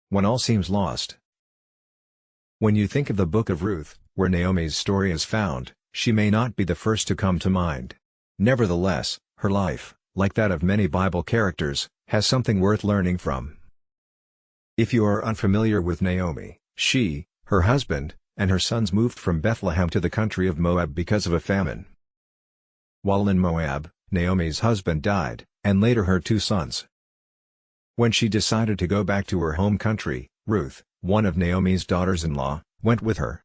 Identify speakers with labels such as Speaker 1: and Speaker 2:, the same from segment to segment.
Speaker 1: When all seems lost. When you think of the book of Ruth, where Naomi's story is found, she may not be the first to come to mind. Nevertheless, her life, like that of many Bible characters, has something worth learning from. If you are unfamiliar with Naomi, she, her husband, and her sons moved from Bethlehem to the country of Moab because of a famine. While in Moab, Naomi's husband died, and later her 2 sons. When she decided to go back to her home country, Ruth, one of Naomi's daughters-in-law, went with her.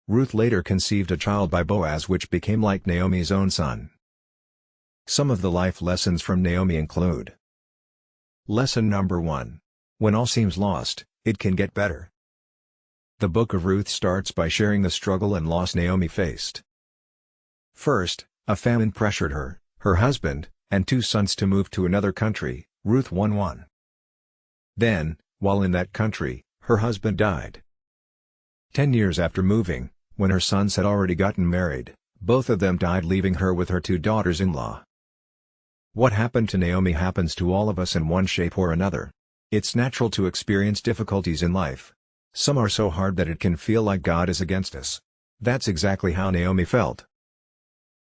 Speaker 1: Ruth later conceived a child by Boaz which became like Naomi's own son. Some of the life lessons from Naomi include: Lesson number 1. When all seems lost, it can get better. The book of Ruth starts by sharing the struggle and loss Naomi faced. First, a famine pressured her, her husband, and 2 sons to move to another country, Ruth 1:1. Then, while in that country, her husband died. 10 years after moving, when her sons had already gotten married, both of them died, leaving her with her 2 daughters-in-law. What happened to Naomi happens to all of us in one shape or another. It's natural to experience difficulties in life. Some are so hard that it can feel like God is against us. That's exactly how Naomi felt.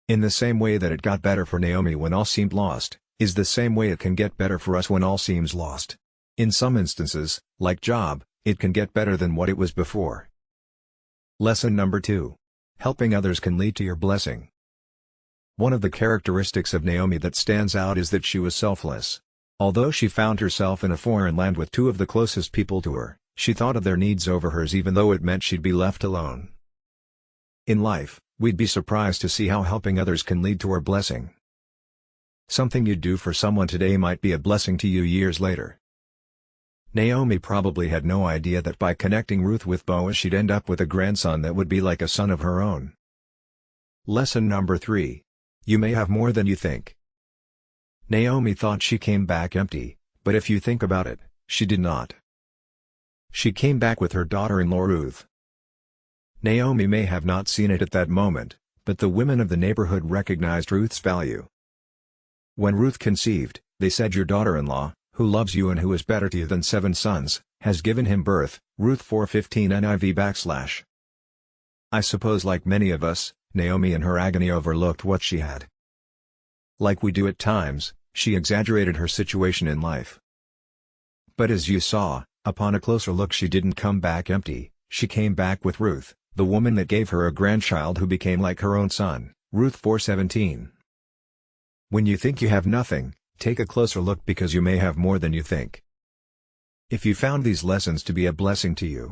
Speaker 1: In the same way that it got better for Naomi when all seemed lost, is the same way it can get better for us when all seems lost. In some instances, like Job, it can get better than what it was before. Lesson number 2. Helping others can lead to your blessing. One of the characteristics of Naomi that stands out is that she was selfless. Although she found herself in a foreign land with 2 of the closest people to her, she thought of their needs over hers even though it meant she'd be left alone. In life, we'd be surprised to see how helping others can lead to our blessing. Something you do for someone today might be a blessing to you years later. Naomi probably had no idea that by connecting Ruth with Boaz she'd end up with a grandson that would be like a son of her own. Lesson number 3. You may have more than you think. Naomi thought she came back empty, but if you think about it, she did not. She came back with her daughter-in-law Ruth. Naomi may have not seen it at that moment, but the women of the neighborhood recognized Ruth's value. When Ruth conceived, they said, "Your daughter-in-law, who loves you and who is better to you than 7 sons, has given him birth." Ruth 4:15 NIV/. I suppose like many of us, Naomi in her agony overlooked what she had. Like we do at times, she exaggerated her situation in life. But as you saw, upon a closer look, she didn't come back empty. She came back with Ruth, the woman that gave her a grandchild who became like her own son. Ruth 4:17. When you think you have nothing, take a closer look because you may have more than you think. If you found these lessons to be a blessing to you,